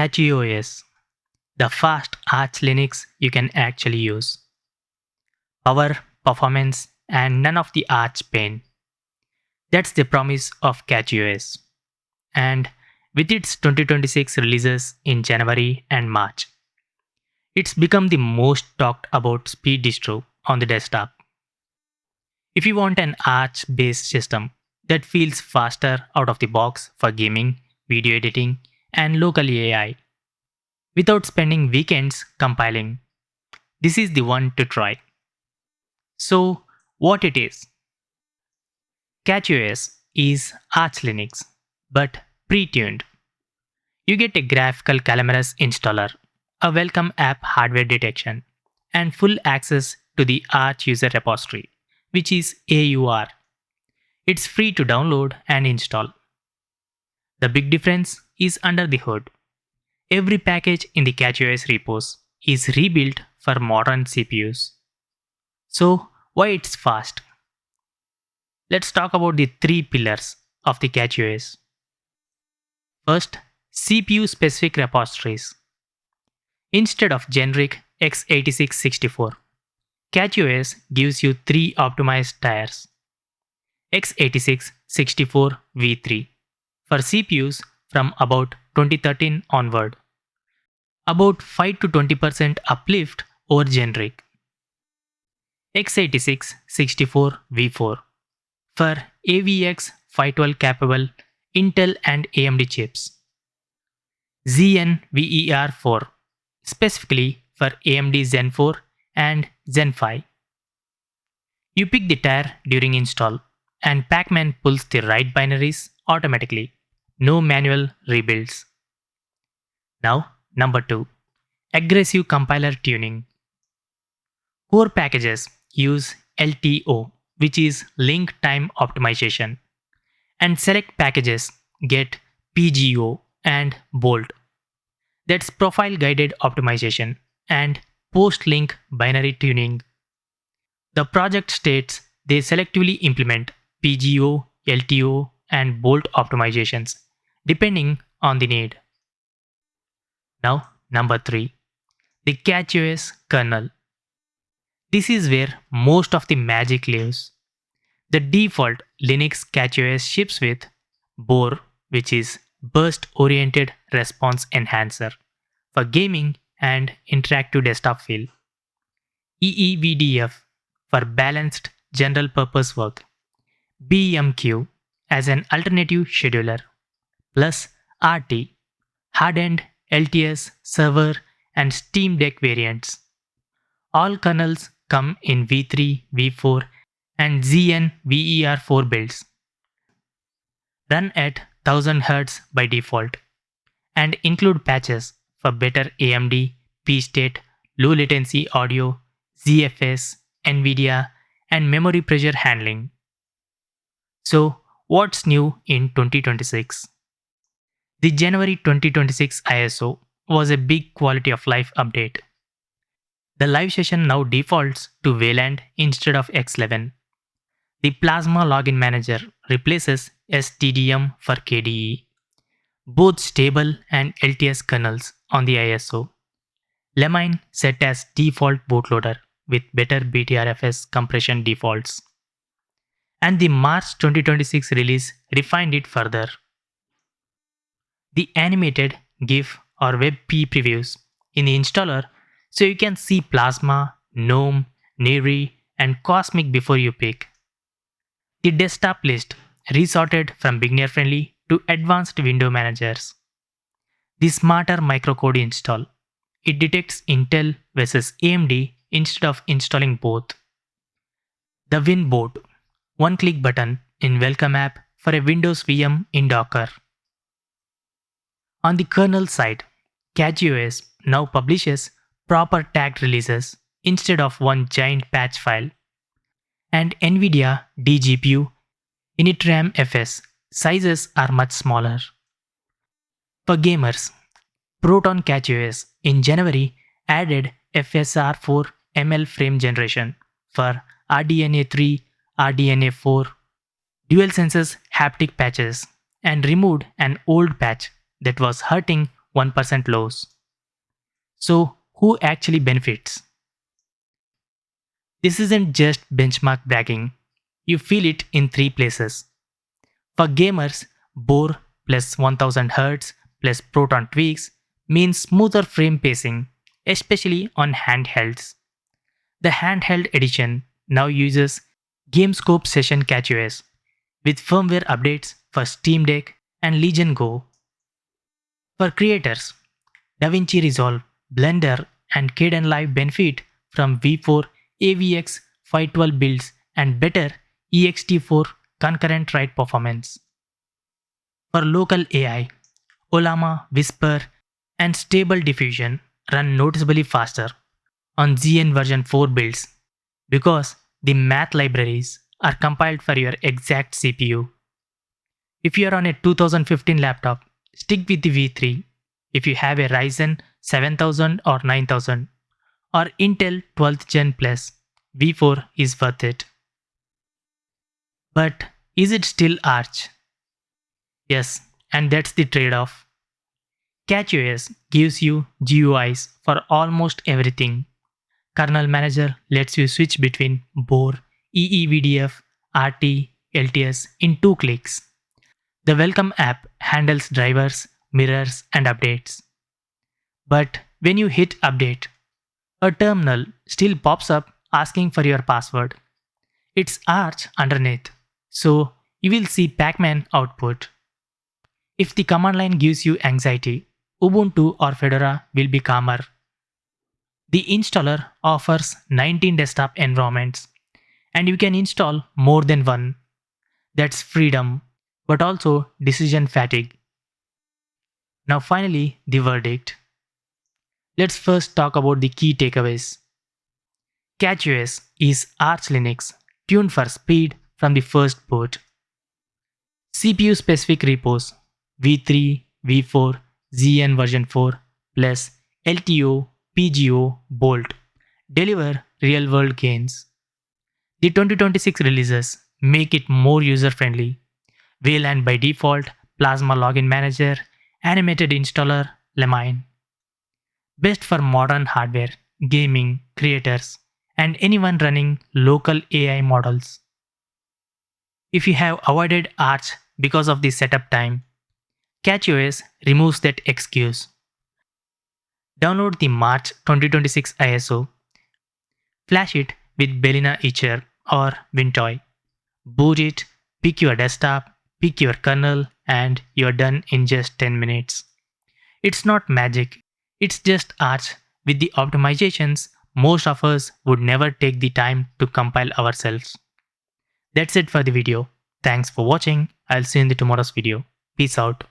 CachyOS, the fast Arch Linux you can actually use. Power, performance, and none of the Arch pain. That's the promise of CachyOS. And with its 2026 releases in January and March, it's become the most talked about speed distro on the desktop. If you want an Arch based system that feels faster out of the box for gaming, video editing, and local AI, without spending weekends compiling, this is the one to try. So, what it is? CachyOS is Arch Linux, but pre-tuned. You get a graphical Calamarus installer, a welcome app hardware detection, and full access to the Arch user repository, which is AUR. It's free to download and install. The big difference is under the hood. Every package in the CachyOS repos is rebuilt for modern CPUs. So, why it's fast? Let's talk about the three pillars of the CachyOS. First, CPU-specific repositories. Instead of generic x86-64, CachyOS gives you three optimized tiers: x86-64 v3 for CPUs from about 2013 onward, about 5 to 20% uplift over generic; x86-64 v4 for AVX 512 capable Intel and AMD chips; Zen VER4 specifically for AMD Zen 4 and Zen 5. You pick the tier during install, and Pacman pulls the right binaries automatically. No manual rebuilds. Now, number 2. Aggressive compiler tuning. Core packages use LTO, which is link time optimization, and select packages get PGO and BOLT. That's profile guided optimization and post-link binary tuning. The project states they selectively implement PGO, LTO, and BOLT optimizations depending on the need. Now, number 3. The CachyOS kernel. This is where most of the magic lives. The default Linux CachyOS ships with BOR, which is Burst Oriented Response Enhancer, for gaming and interactive desktop feel; EEVDF for balanced general purpose work; BMQ as an alternative scheduler; plus RT, hardened LTS server and Steam Deck variants. All kernels come in v3, v4, and Zen VER4 builds. Run at 1000 Hz by default, and include patches for better AMD, P-State, low latency audio, ZFS, NVIDIA, and memory pressure handling. So, what's new in 2026? The January 2026 ISO was a big quality of life update. The live session now defaults to Wayland instead of X11. The Plasma Login Manager replaces STDM for KDE. Both stable and LTS kernels on the ISO. Lemine set as default bootloader with better BTRFS compression defaults. And the March 2026 release refined it further. The animated GIF or WebP previews in the installer, so you can see Plasma, GNOME, Neri, and Cosmic before you pick. The desktop list resorted from beginner friendly to advanced window managers. The smarter microcode install. It detects Intel versus AMD instead of installing both. The WinBoot, one-click button in Welcome app for a Windows VM in Docker. On the kernel side, CachyOS now publishes proper tagged releases instead of one giant patch file. And NVIDIA DGPU InitRAM FS sizes are much smaller. For gamers, Proton CachyOS in January added FSR4 ML frame generation for RDNA 3, RDNA 4, DualSense's haptic patches, and removed an old patch that was hurting 1% loss. So, who actually benefits? This isn't just benchmark bragging. You feel it in three places. For gamers, Bohr plus 1000 Hz plus Proton tweaks means smoother frame pacing, especially on handhelds. The handheld edition now uses GameScope Session CachyOS with firmware updates for Steam Deck and Legion Go. For creators, DaVinci Resolve, Blender, and Kdenlive benefit from V4 AVX 512 builds and better ext4 concurrent write performance. For local AI, Ollama, Whisper, and Stable Diffusion run noticeably faster on ZN version 4 builds because the math libraries are compiled for your exact CPU. If you are on a 2015 laptop, stick with the V3. If you have a Ryzen 7000 or 9000 or Intel 12th Gen Plus, V4 is worth it. But is it still Arch? Yes, and that's the trade-off. CachyOS gives you GUIs for almost everything. Kernel Manager lets you switch between Bohr, EEVDF, RT, LTS in 2 clicks. The Welcome app handles drivers, mirrors, and updates. But when you hit update, a terminal still pops up asking for your password. It's Arch underneath, so you will see Pacman output. If the command line gives you anxiety, Ubuntu or Fedora will be calmer. The installer offers 19 desktop environments, and you can install more than one. That's freedom, but also decision fatigue. Now finally, the verdict. Let's first talk about the key takeaways. CachyOS is Arch Linux, tuned for speed from the first boot. CPU-specific repos V3, V4, ZN version 4 plus LTO PGO BOLT deliver real-world gains. The 2026 releases make it more user-friendly. VLAN by default, Plasma Login Manager, Animated Installer, Lemine. Best for modern hardware, gaming, creators, and anyone running local AI models. If you have avoided Arch because of the setup time, CachyOS removes that excuse. Download the March 2026 ISO, flash it with Belina Etcher or Wintoy, boot it, pick your desktop, pick your kernel, and you're done in just 10 minutes. It's not magic, it's just Arch with the optimizations most of us would never take the time to compile ourselves. That's it for the video. Thanks for watching. I'll see you in the tomorrow's video. Peace out.